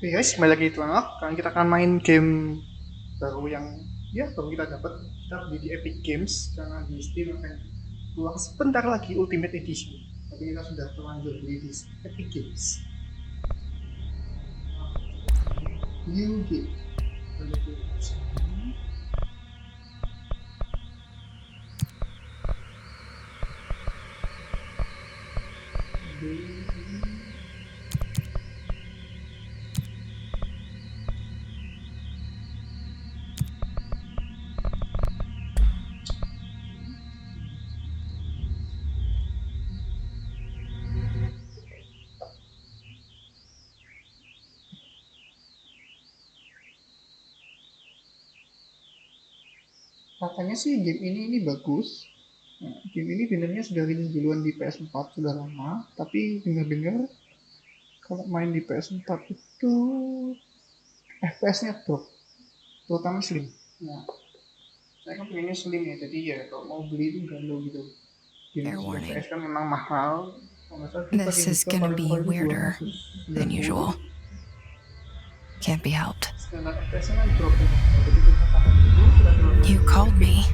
Oke guys, kembali lagi di twoanalog. Sekarang kita akan main game baru yang baru kita dapat. Kita beli di Epic Games karena di Steam akan keluar sebentar lagi Ultimate Edition. Tapi kita sudah terlanjur beli di Epic Games. New game. Katanya sih game ini bagus. Nah, game ini benernya sudah rilis duluan di PS4 sudah lama, tapi dengar-dengar kalau main di PS4 itu FPS-nya drop, terutama slim. Nah, saya kan pengennya slim ya, jadi ya kalau mau beli itu galau gitu. Game FPS kan memang mahal. This is gonna be weirder than usual. Can't be helped. You called me.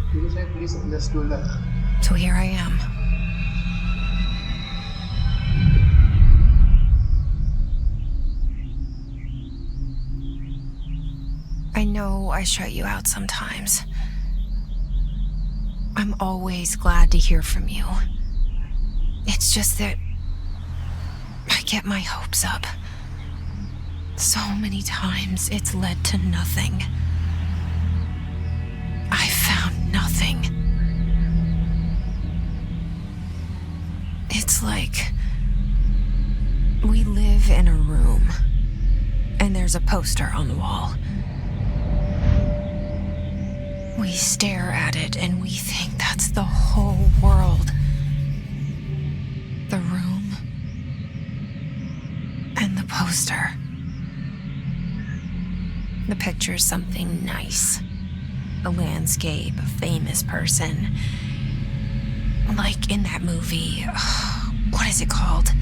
So here I am. I know I shut you out sometimes. I'm always glad to hear from you. It's just that I get my hopes up. So many times it's led to nothing. I found nothing. It's like we live in a room and there's a poster on the wall. We stare at it and we think that's the whole world. The room and the poster. The picture's something nice. A landscape, a famous person. Like in that movie, what is it called?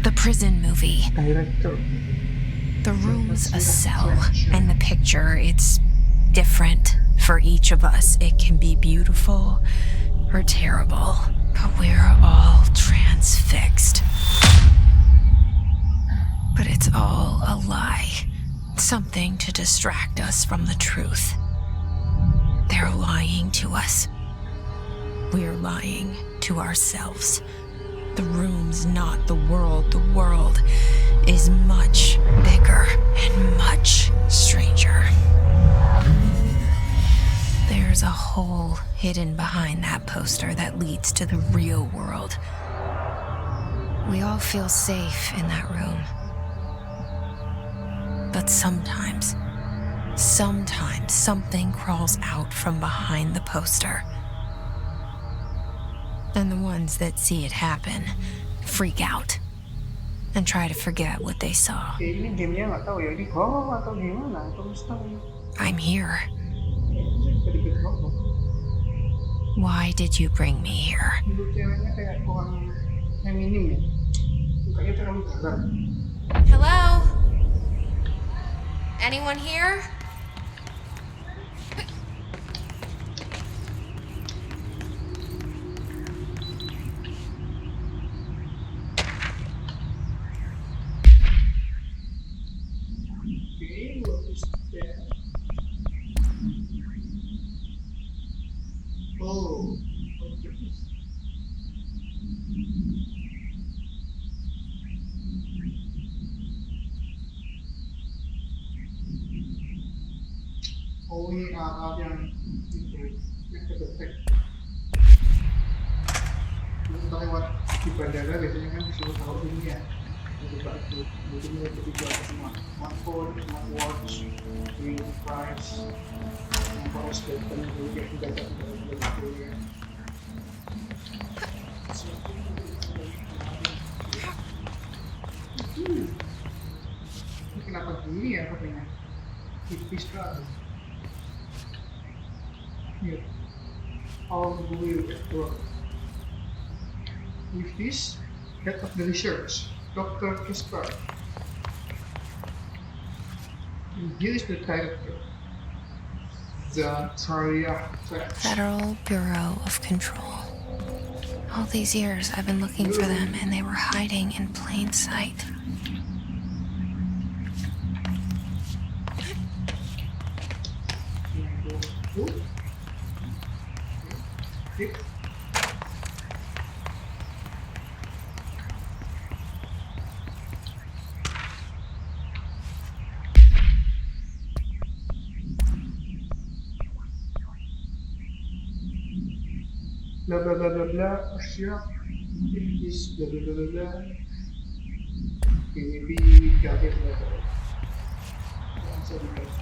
The prison movie. The room's a cell, and the picture, it's different for each of us. It can be beautiful or terrible, but we're all transfixed. But it's all a lie. Something to distract us from the truth. They're lying to us. We're lying to ourselves. The room's not the world. The world is much bigger and much stranger. There's a hole hidden behind that poster that leads to the real world. We all feel safe in that room. But sometimes something crawls out from behind the poster. And the ones that see it happen freak out and try to forget what they saw. I'm here. Why did you bring me here? Hello? Anyone here? Oh, ini alat yang itu, yang kedetek. Kita lewat di bandara biasanya kan disuruh taruh ini ya. Coba itu, mungkin lebih dijual semua smartphone, smartwatch, device, power button dulu yang tidak ada dulu ya. Ini kenapa gini ya katanya? Tipis kan? Here, how do you work? With this, head of the research, Dr. Kisper. Here is the director, Zakaria Trash. Federal Bureau of Control. All these years I've been looking for them and they were hiding in plain sight. Blah blah blah blah blah. Oh siap. This blah blah blah blah blah. Maybe gadget level. Langsung di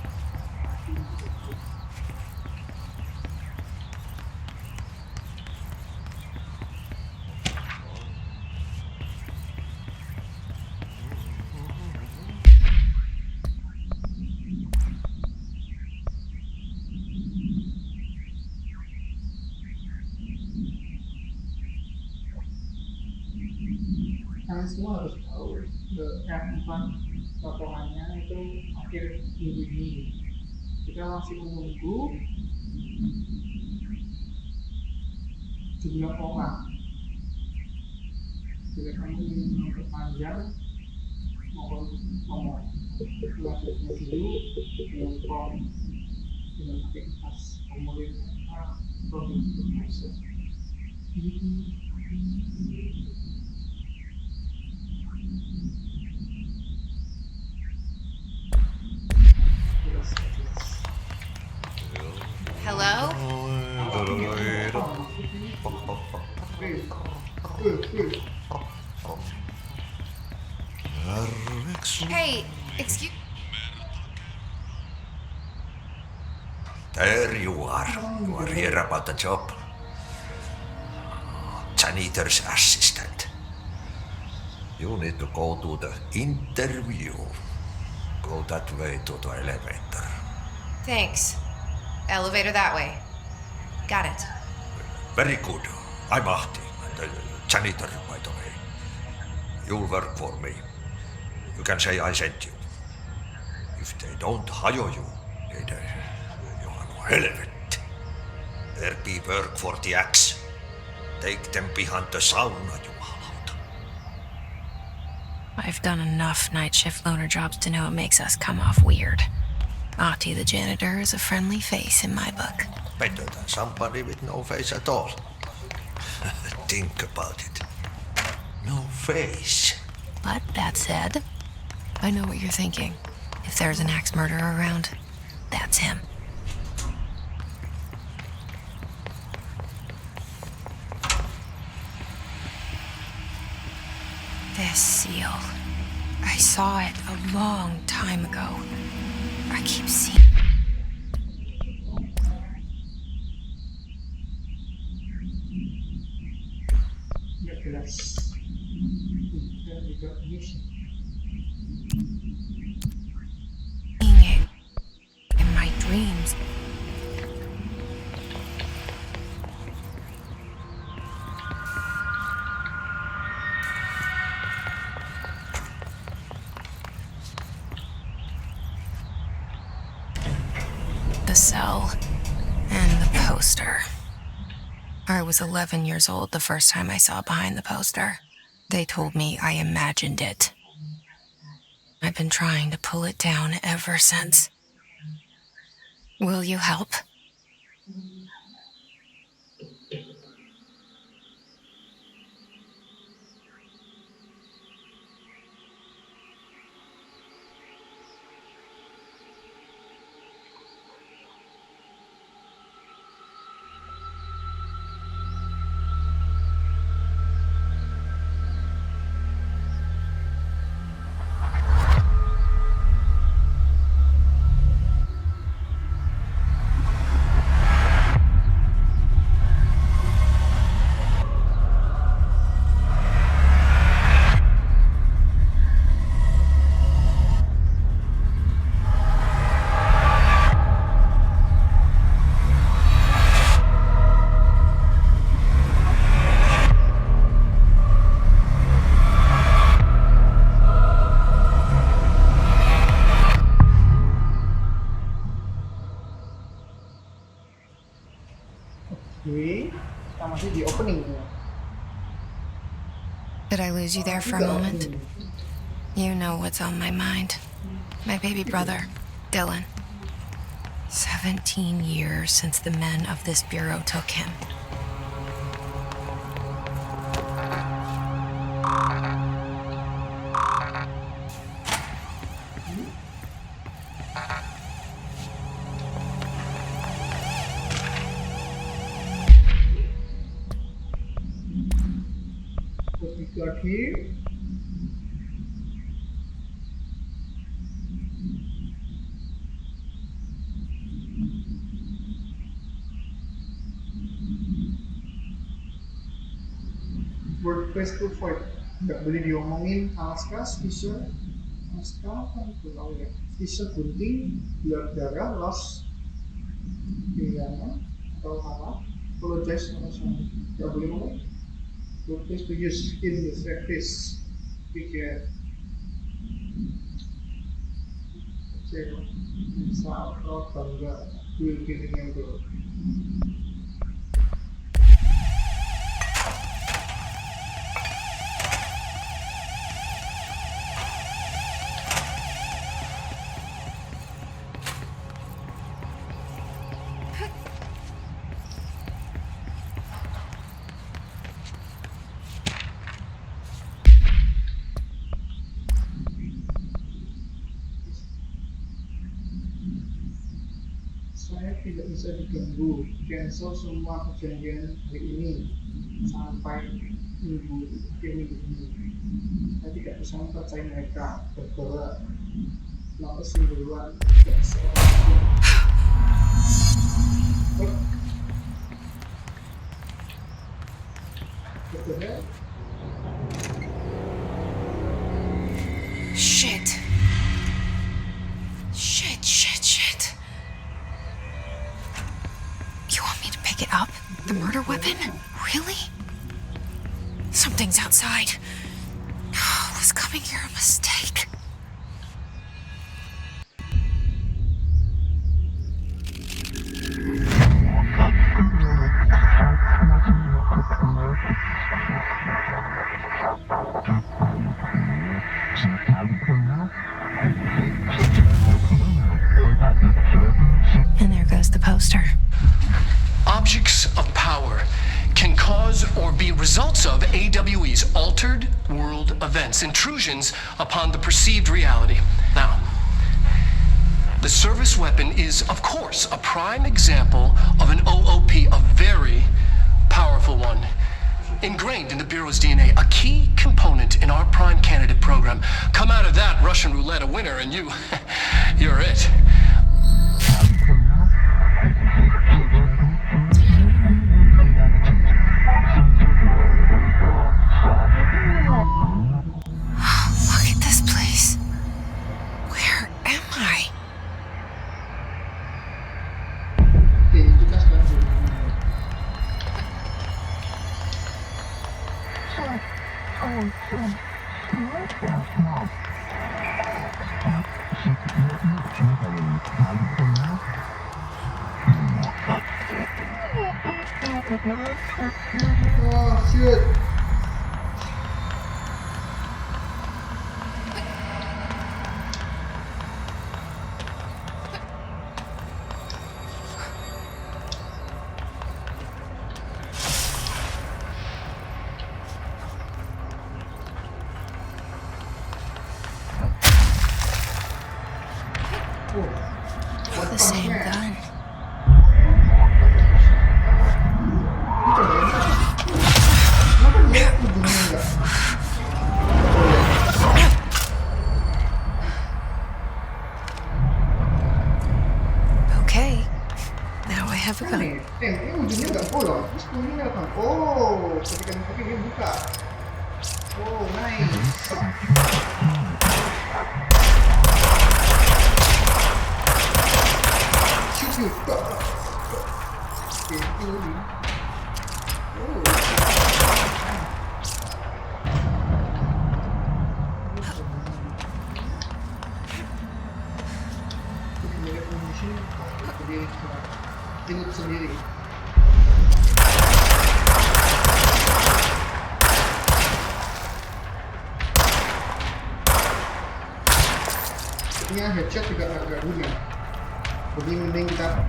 kalian semua harus tahu F4 laporannya itu akhir minggu ini. Kita masih menunggu jumlah orang. Jika kamu ingin memperpanjang, mohon nomor selanjutnya dulu dengan form dengan aktivitas formulir provinsi Indonesia. Hello? Hey, excuse. There you are. You are here about the job. Janitor's assistant. You need to go to the interview. Go that way to the elevator. Thanks. Elevator that way. Got it. Very good. I'm Ahti, the janitor, by the way. You'll work for me. You can say I sent you. If they don't hire you, you are no helvet. There be work for the axe. Take them behind the sauna, jumalauta. I've done enough night shift loner jobs to know it makes us come off weird. Ahti the janitor is a friendly face in my book. Better than somebody with no face at all. Think about it. No face. But that said, I know what you're thinking. If there's an axe murderer around, that's him. This seal. I saw it a long time ago. I keep seeing... Nggak jelas. Dan juga mission. it in my dreams. The cell and the poster. I was 11 years old the first time I saw behind the poster. They told me I imagined it. I've been trying to pull it down ever since. Will you help? Kita masih di opening ya. Did I lose you there for a moment? You know what's on my mind. My baby brother, Dylan. 17 years since the men of this bureau took him. What we got here? Workplace to void, nggak boleh diomongin. Alaska, Fisher, Alaska kan pulau ya. Fisher gunting, blood darah, loss, kehilangan atau salah, apologize atau salah, nggak boleh ngomong. Workplace to use in the service, pikir, kecewa, misal, atau bangga, will be remembered. Saya tidak bisa diganggu, cancel semua perjanjian hari ini sampai akhir minggu ini. Saya tidak bisa mempercayai mereka bergerak, lalu sendirian, tidak seorang pun. Bergerak. Shit. You want me to pick it up? The murder weapon? Really? Something's outside. Was coming here a mistake? And there goes the poster. Objects of power can cause or be results of AWE's altered world events, intrusions upon the perceived reality. Now, the service weapon is, of course, a prime example of an OOP, a very powerful one, ingrained in the Bureau's DNA, a key component in our prime candidate program. Come out of that Russian roulette a winner and you're it. Look at this place. Where am I? Oke, kita sekarang jadi oh shit. The same gun. Okay, now I have a gun. Ini ujungnya nggak bolong, terus ujungnya apa? Oh, ketika dipakai dia buka. Oh, nice. Shoot. Oke, itu lagi. Oh. Mirip munisi, jadi ikut sendiri. headshot juga agak guna. Jadi mending kita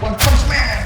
one punch man.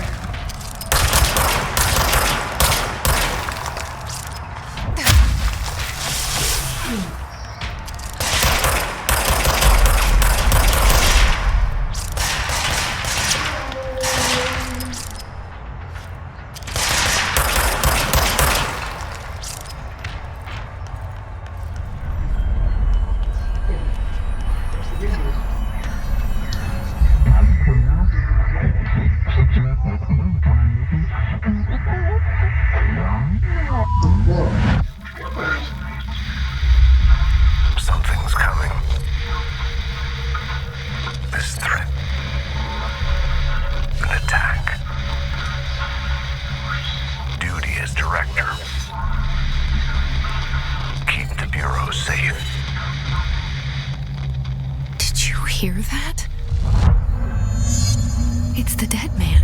Something's coming. This threat. An attack. Duty as director. Keep the Bureau safe. Did you hear that? It's the dead man.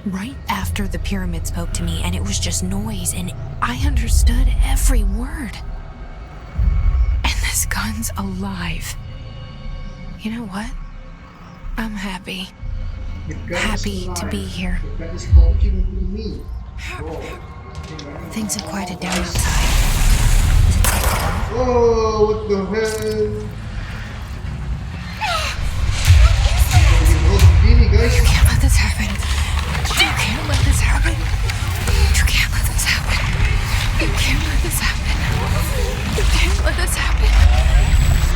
Right after the pyramid spoke to me, and it was just noise, and I understood every word. And this gun's alive. You know what? I'm happy. The gun is Happy to alive. be here. The gun is talking to me. Whoa. Things have quieted down outside. Oh, what the hell? Begini guys. You can't let this happen. You can't let this happen. You can't let this happen. You can't let this happen. You can't let this happen.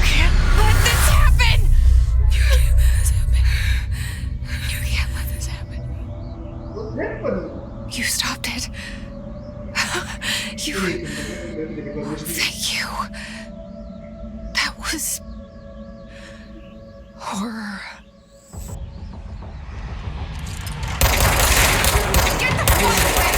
You can't let this happen. You can't let this happen. You can't let this happen. What happened? You stopped it. You. Thank you. That was horror. Get the fuck away!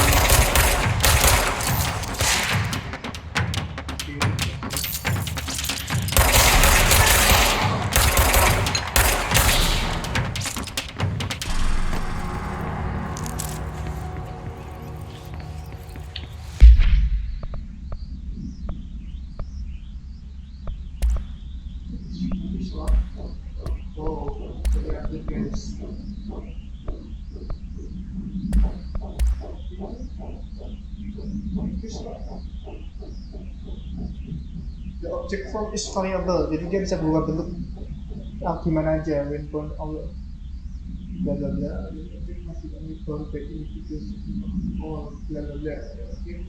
Oh, ternyata guys. The object form is variable, jadi dia bisa berubah bentuk gimana aja, windbound all bla bla bla. Objek masih baru back indication, oh bla bla bla. Oke.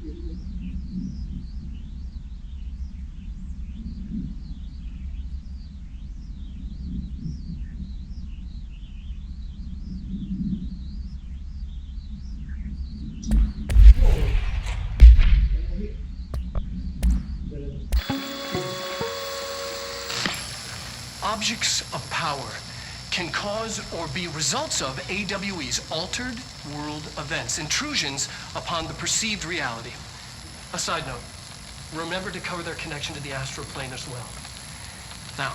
Objects of power can cause or be results of AWE's altered world events, intrusions upon the perceived reality. A side note, remember to cover their connection to the astral plane as well. Now,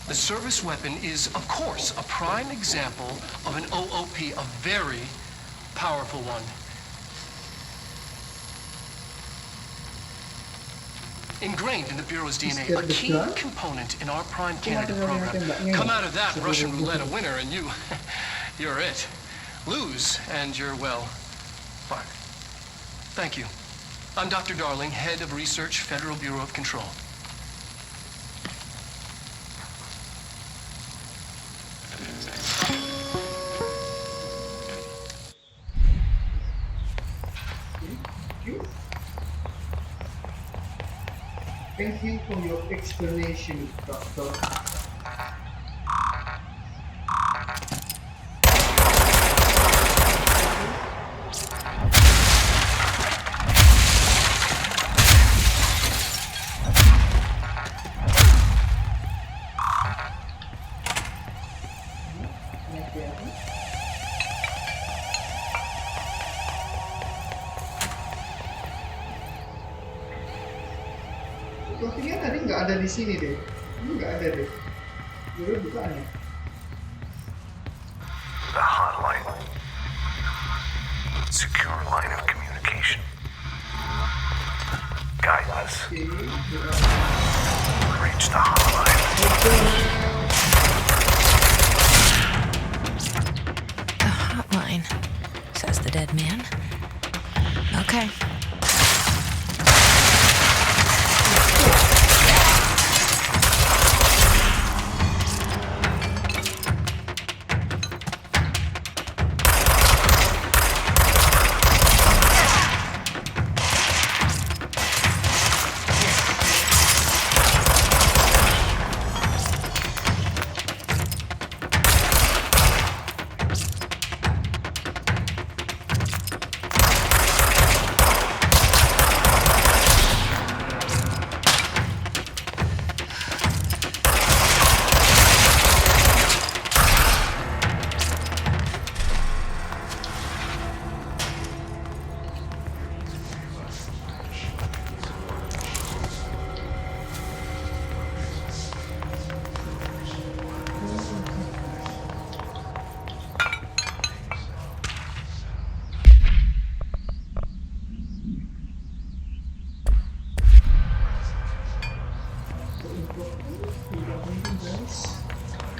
the service weapon is, of course, a prime example of an OOP, a very powerful one. Ingrained in the Bureau's DNA, a key component in our prime candidate program. Come out of that Russian roulette a winner and you're it. Lose and you're, well, fucked. Thank you. I'm Dr. Darling, Head of Research, Federal Bureau of Control. Thank you for your explanation, Doctor. Sepertinya tadi nggak ada di sini deh. Ini nggak ada deh. Jadi bukaan ya. The hotline. Secure line of communication. guidance. Oke, Reach the hotline. The hotline, says the dead man. Okay.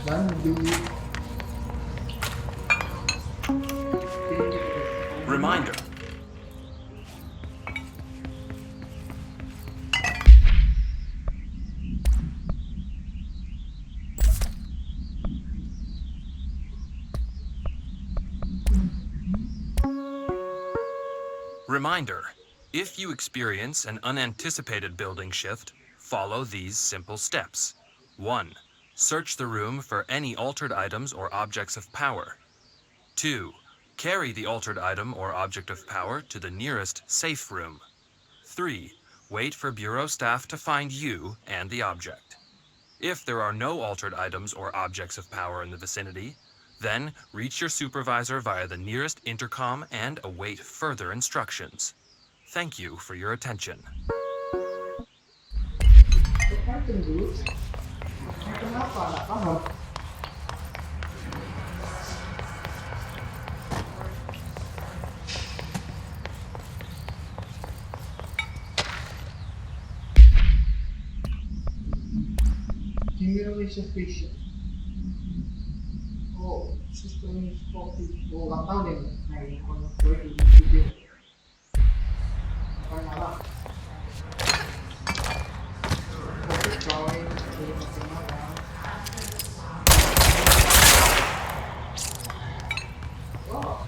dan di Reminder. Reminder. If you experience an unanticipated building shift, follow these simple steps. 1. Search the room for any altered items or objects of power. 2. Carry the altered item or object of power to the nearest safe room. 3. Wait for Bureau staff to find you and the object. If there are no altered items or objects of power in the vicinity, then reach your supervisor via the nearest intercom and await further instructions. Thank you for your attention. Python dulu. Kenapa nggak paham? Email reservation. Oh, sistem kopi. Oh, nggak tahu deh. Nah, ini kalau gue di video. Kan malah. Oke, coy. Jadi bagaimana? Oh.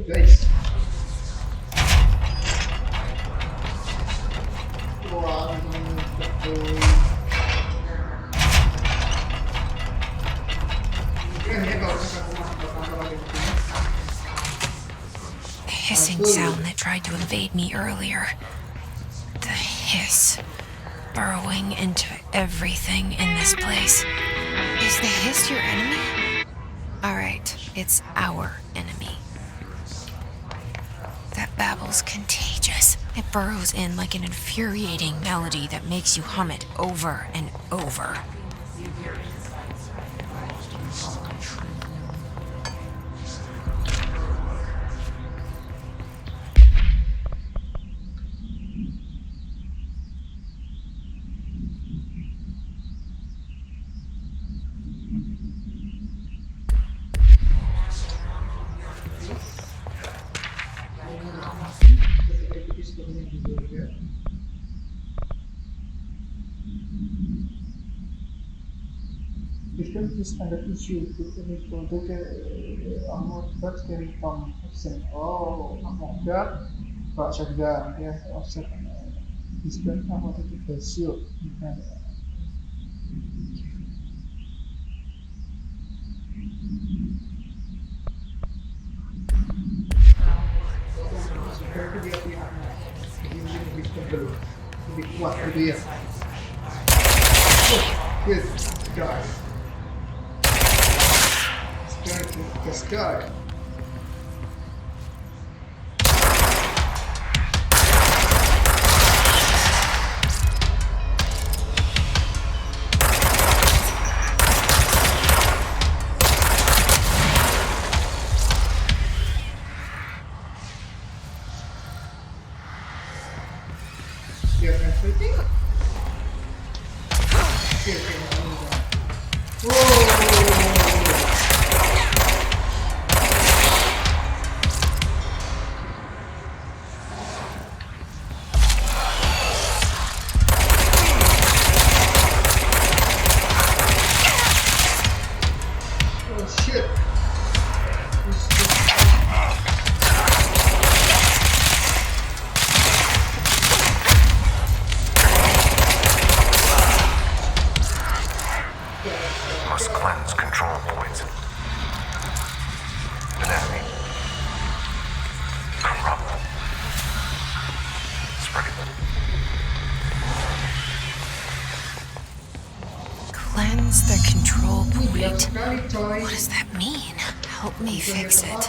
Guys, wah, betul. The hissing sound that tried to invade me earlier. The hiss burrowing into everything in this place. Is the hiss your enemy? Alright, it's our enemy. That babble's contagious. It burrows in like an infuriating melody that makes you hum it over and over. system is under issue with any project armor but carry from option. Oh, Semoga Pak Semoga ya offset display apa itu ratio. Supaya itu dia pihaknya jadi lebih tebal, lebih kuat gitu ya. Yes, guys. This guy. Yeah, everything. Oh shit. Must cleanse control points. An enemy. Corrupt. Spread it. Cleanse the control point. Sekali coy. What does that mean? Help me fix it.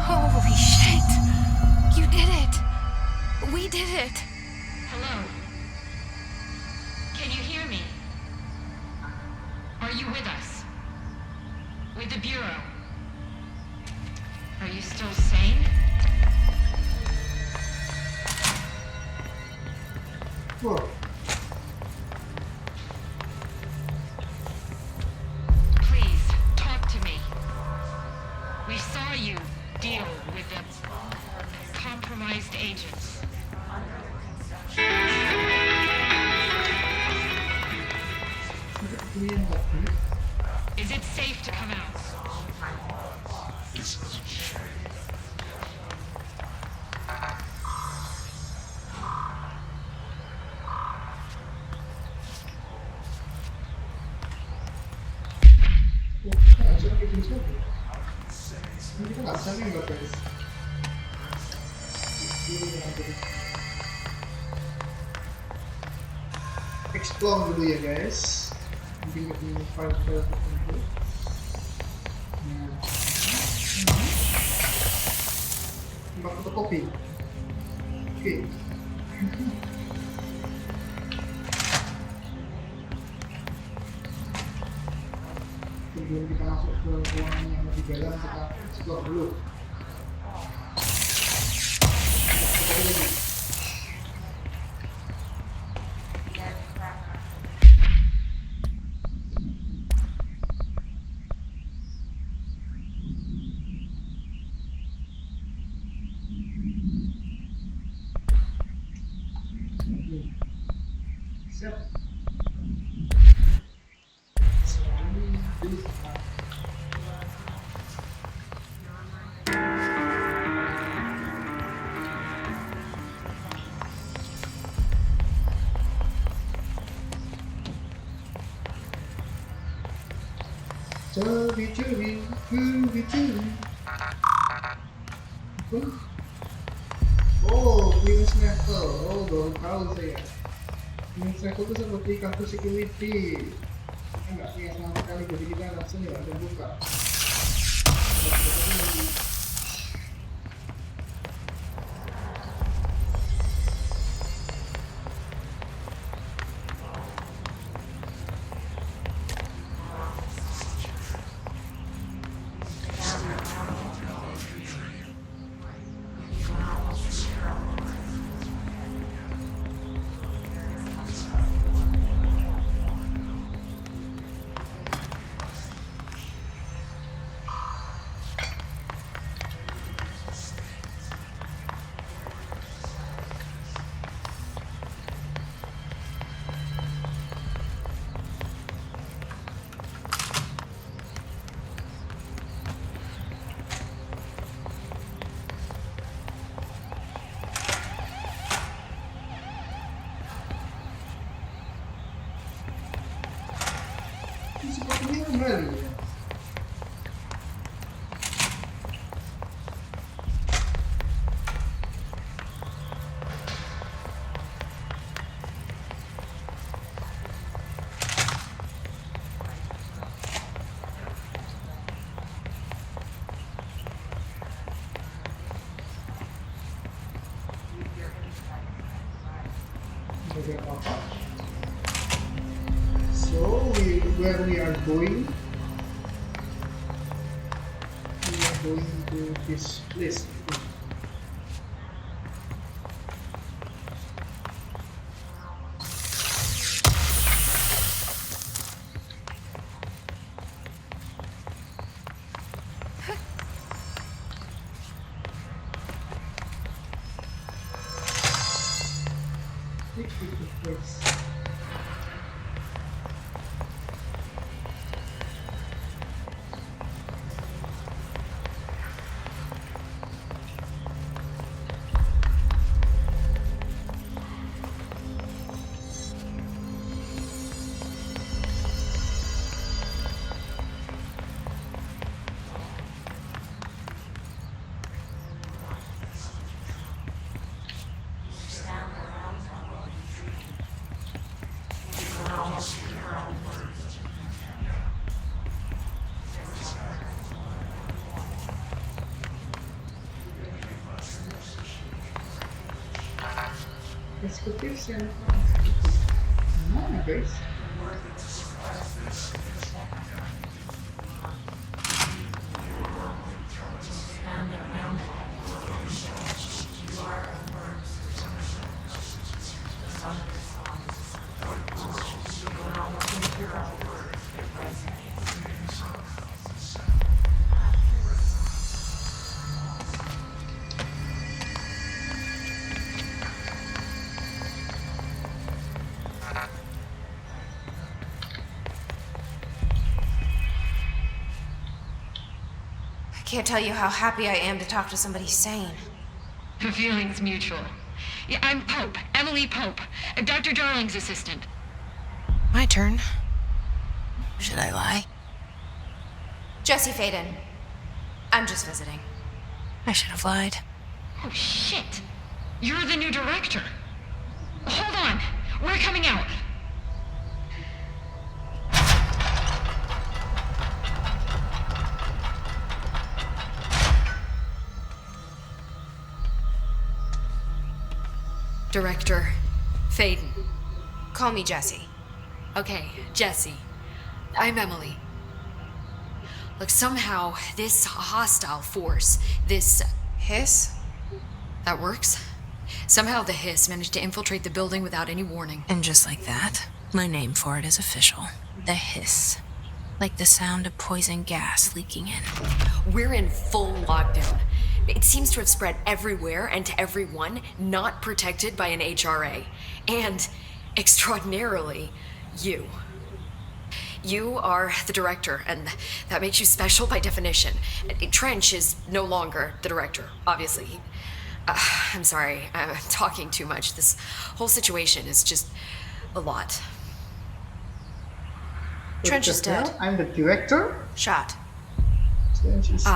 Holy shit! You did it! We did it! Hello? Can you hear me? Are you with us? With the Bureau? Are you still sane? Wah, Please, talk to me. We saw you deal with the compromised agents. ini yang tadi. Is it safe to come out? Aja kayak gini saja. Ini kita nggak bisa nih nggak guys. Explore dulu ya guys. Mungkin ketemu file-file tertentu. Nah, tempat fotokopi. Oke. Sebelum kita masuk ke ruangan yang lebih dalam, kita explore dulu. Siap. Curi. Oh, Wings Level. Oh, baru tahu saya. Wings Level itu seperti kartu security. Kita nggak punya sama sekali, jadi kita langsung ya ada buka. beberapa part. So where we are going to this place. Expectation. Mana guys? I can't tell you how happy I am to talk to somebody sane. The feeling's mutual. Yeah, I'm Pope, Emily Pope, Dr. Darling's assistant. My turn. Should I lie? Jesse Faden. I'm just visiting. I should have lied. Oh, shit. You're the new director. Hold on. We're coming out. Director Faden. Call me Jesse. Okay, Jesse. I'm Emily. Look, somehow this hostile force, this Hiss? that works. Somehow the hiss managed to infiltrate the building without any warning. And just like that, my name for it is official. The hiss. Like the sound of poison gas leaking in. We're in full lockdown. It seems to have spread everywhere and to everyone not protected by an HRA. And, extraordinarily, you. You are the director, and that makes you special by definition. Trench is no longer the director, obviously. I'm sorry, I'm talking too much. This whole situation is just a lot. Trench is dead. I'm the director. Shot. Trench is dead.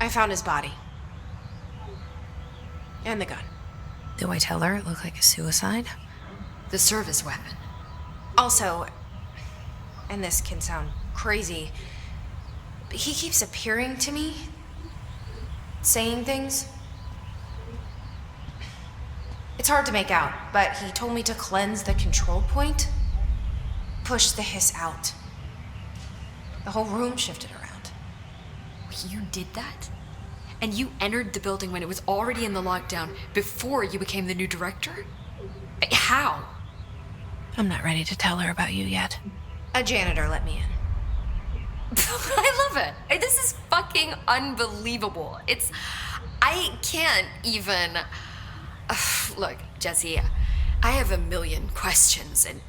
I found his body. And the gun. Do I tell her it looked like a suicide? The service weapon. Also, and this can sound crazy, but he keeps appearing to me, saying things. It's hard to make out, but he told me to cleanse the control point, push the hiss out. The whole room shifted around. You did that? And you entered the building when it was already in the lockdown before you became the new director? How? I'm not ready to tell her about you yet. A janitor let me in. I love it. This is fucking unbelievable. I can't even... Look, Jesse, I have a million questions, and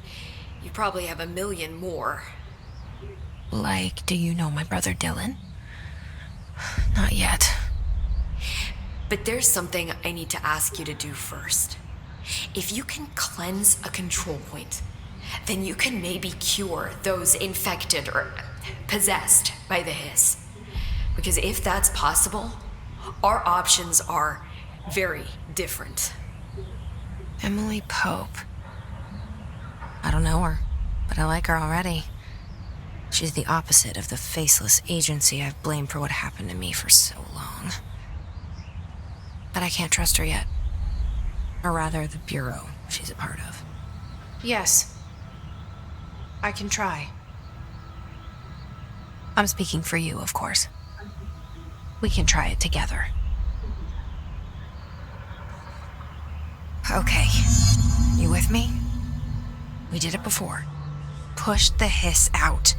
you probably have a million more. Like, do you know my brother Dylan? Not yet. But there's something I need to ask you to do first. If you can cleanse a control point, then you can maybe cure those infected or possessed by the hiss. Because if that's possible, our options are very different. Emily Pope. I don't know her, but I like her already. She's the opposite of the faceless agency I've blamed for what happened to me for so long. But I can't trust her yet. Or rather, the bureau she's a part of. Yes. I can try. I'm speaking for you, of course. We can try it together. Okay. You with me? We did it before. Push the hiss out.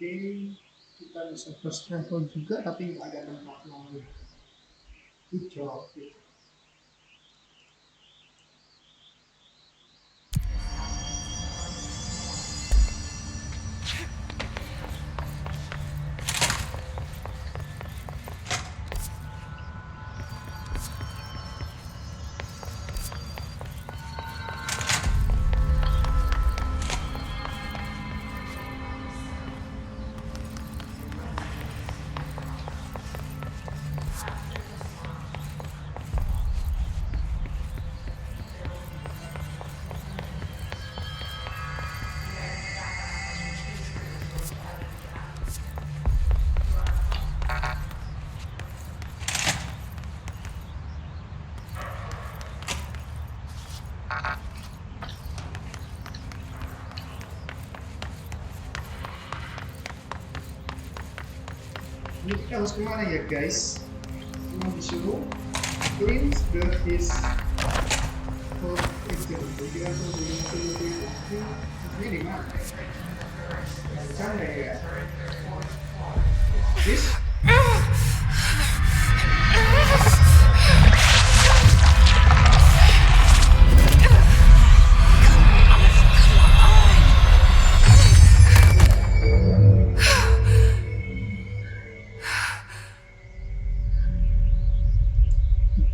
Oke, kita bisa first travel juga tapi nggak ada tempat lagi. Good job. Ini kita harus kemana ya guys? Cuma disuruh clean the his for example. Jadi aku ini di mana? Sana ya. This.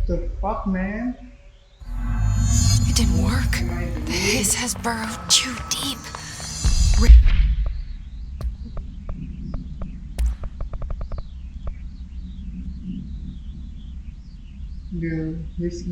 The fuck, man? It didn't work. The hiss has burrowed too deep. The his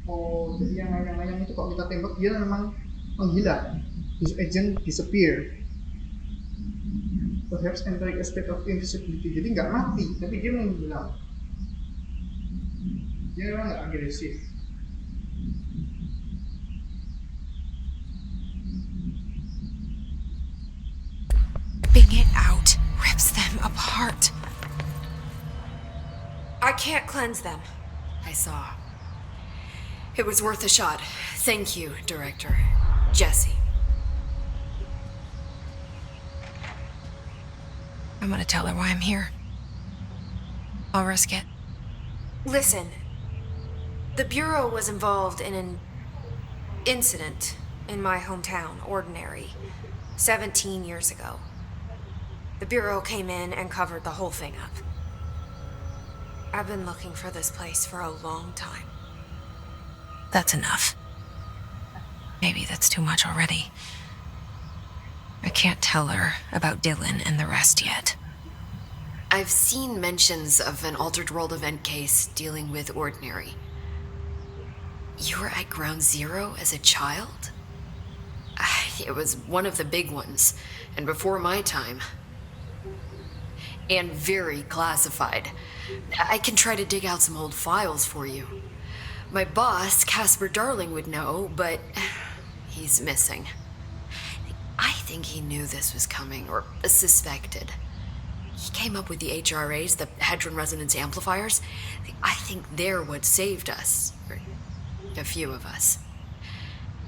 Oh, jadi yang layang-layang itu kalau kita tembak dia memang menghilang. His agent disappear. Perhaps entering a state of invisibility. Jadi nggak mati, tapi dia menghilang. Dia memang nggak agresif. Ripping it out rips them apart. I can't cleanse them. I saw. It was worth a shot. Thank you, Director. Jesse. I'm gonna tell her why I'm here. I'll risk it. Listen, the Bureau was involved in an incident in my hometown, Ordinary, 17 years ago. The Bureau came in and covered the whole thing up. I've been looking for this place for a long time. That's enough. Maybe that's too much already. I can't tell her about Dylan and the rest yet. I've seen mentions of an Altered World event case dealing with Ordinary. You were at Ground Zero as a child? It was one of the big ones, and before my time. And very classified. I can try to dig out some old files for you. My boss, Casper Darling, would know, but he's missing. I think he knew this was coming, or suspected. He came up with the HRAs, the Hadron Resonance Amplifiers. I think they're what saved us. Or a few of us.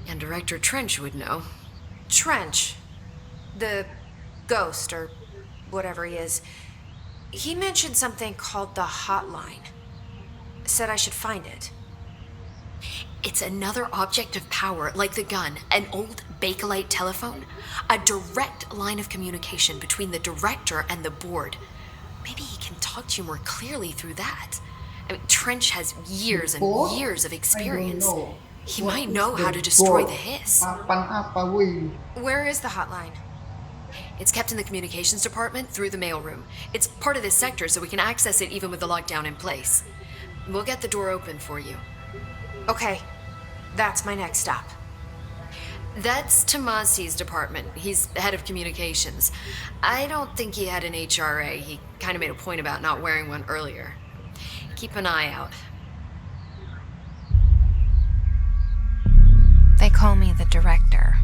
And Director Trench would know. Trench. The ghost, or whatever he is. He mentioned something called the hotline. Said I should find it. It's another object of power, like the gun, an old Bakelite telephone, a direct line of communication between the director and the board. Maybe he can talk to you more clearly through that. I mean, Trench has years and years of experience. He might know how to destroy the hiss. Papan apa, woi? Where is the hotline? It's kept in the communications department through the mailroom. It's part of this sector, so we can access it even with the lockdown in place. We'll get the door open for you. Okay, that's my next stop. That's Tomasi's department. He's head of communications. I don't think he had an HRA. He kind of made a point about not wearing one earlier. Keep an eye out. They call me the director.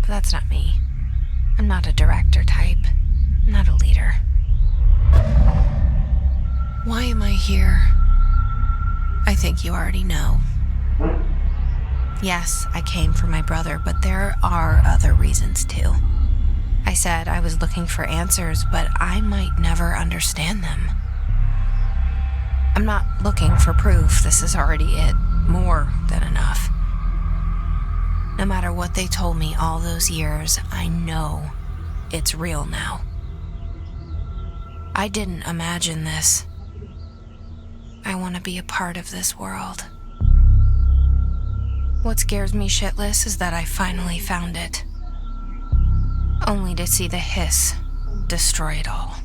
But that's not me. I'm not a director type. I'm not a leader. Why am I here? I think you already know. Yes, I came for my brother, but there are other reasons too. I said I was looking for answers, but I might never understand them. I'm not looking for proof. This is already it. More than enough. No matter what they told me all those years, I know it's real now. I didn't imagine this. I want to be a part of this world. What scares me shitless is that I finally found it. Only to see the hiss destroy it all.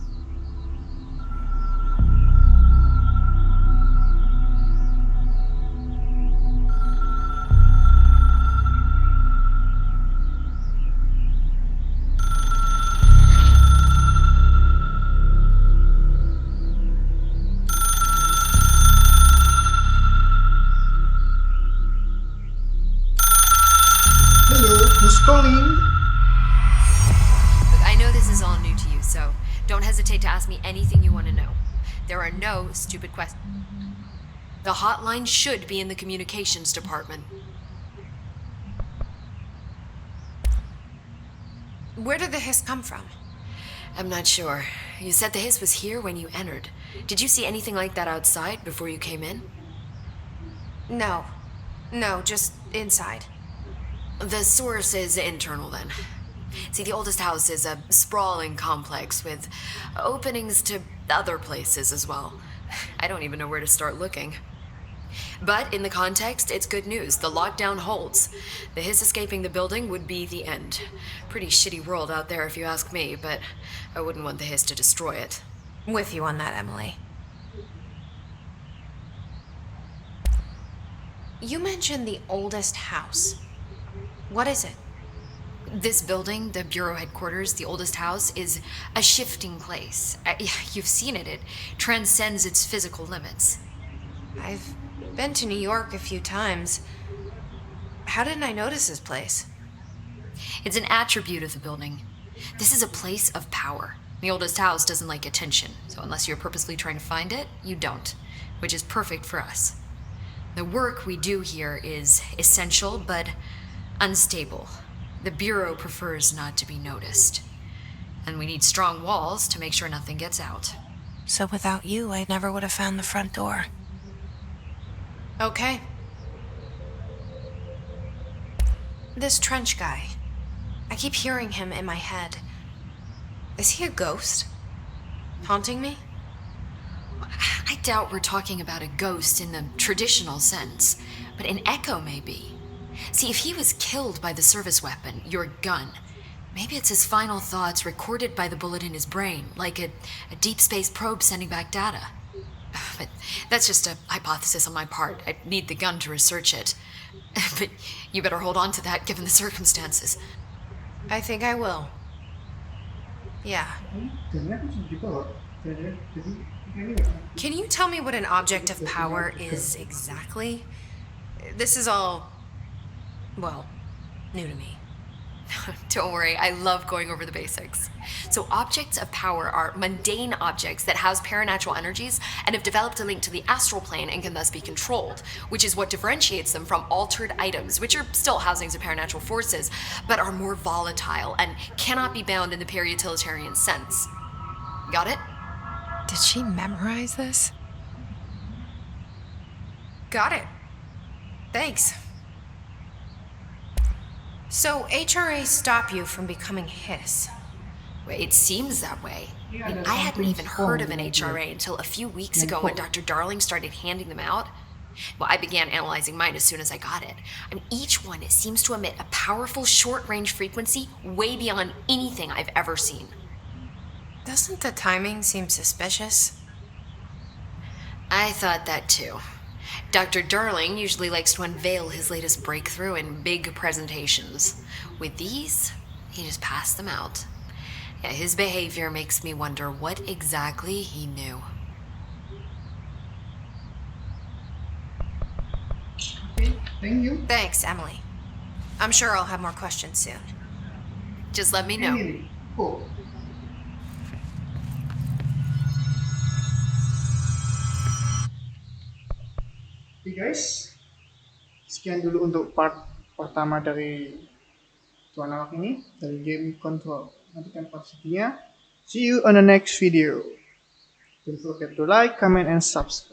Calling. Look, I know this is all new to you, so don't hesitate to ask me anything you want to know. There are no stupid questions. The hotline should be in the communications department. Where did the hiss come from? I'm not sure. You said the hiss was here when you entered. Did you see anything like that outside before you came in? No, just inside. The source is internal, then. See, the oldest house is a sprawling complex with openings to other places as well. I don't even know where to start looking. But in the context, it's good news. The lockdown holds. The hiss escaping the building would be the end. Pretty shitty world out there if you ask me, but I wouldn't want the hiss to destroy it. With you on that, Emily. You mentioned the oldest house. What is it? This building, the Bureau headquarters, the oldest house, is a shifting place. You've seen it. It transcends its physical limits. I've been to New York a few times. How didn't I notice this place? It's an attribute of the building. This is a place of power. The oldest house doesn't like attention, so unless you're purposely trying to find it, you don't, which is perfect for us. The work we do here is essential, but unstable. The Bureau prefers not to be noticed. And we need strong walls to make sure nothing gets out. So without you, I never would have found the front door. Okay. This Trench guy. I keep hearing him in my head. Is he a ghost? Haunting me? I doubt we're talking about a ghost in the traditional sense, but an echo maybe. See, if he was killed by the service weapon, your gun, maybe it's his final thoughts recorded by the bullet in his brain, like a deep space probe sending back data. But that's just a hypothesis on my part. I need the gun to research it. But you better hold on to that given the circumstances. I think I will. Yeah. Jalannya kan sudah dibawa. Jadi ini Can you tell me what an object of power is exactly? This is all, well, new to me. Don't worry, I love going over the basics. So, objects of power are mundane objects that house paranatural energies and have developed a link to the astral plane and can thus be controlled, which is what differentiates them from altered items, which are still housings of paranatural forces, but are more volatile and cannot be bound in the peri-utilitarian sense. Got it? Did she memorize this? Got it. Thanks. So, HRA stop you from becoming his? It seems that way. I hadn't even heard of an HRA until a few weeks ago when Dr. Darling started handing them out. Well, I began analyzing mine as soon as I got it. Each one seems to emit a powerful short-range frequency way beyond anything I've ever seen. Doesn't the timing seem suspicious? I thought that too. Dr. Darling usually likes to unveil his latest breakthrough in big presentations. With these, he just passed them out. Yeah, his behavior makes me wonder what exactly he knew. Okay, thank you. Thanks, Emily. I'm sure I'll have more questions soon. Just let me know. Ini nih. Oh. Oke guys, sekian dulu untuk part pertama dari twoanalog ini, dari game control. Nantikan part selanjutnya. See you on the next video. Don't forget to like, comment, and subscribe.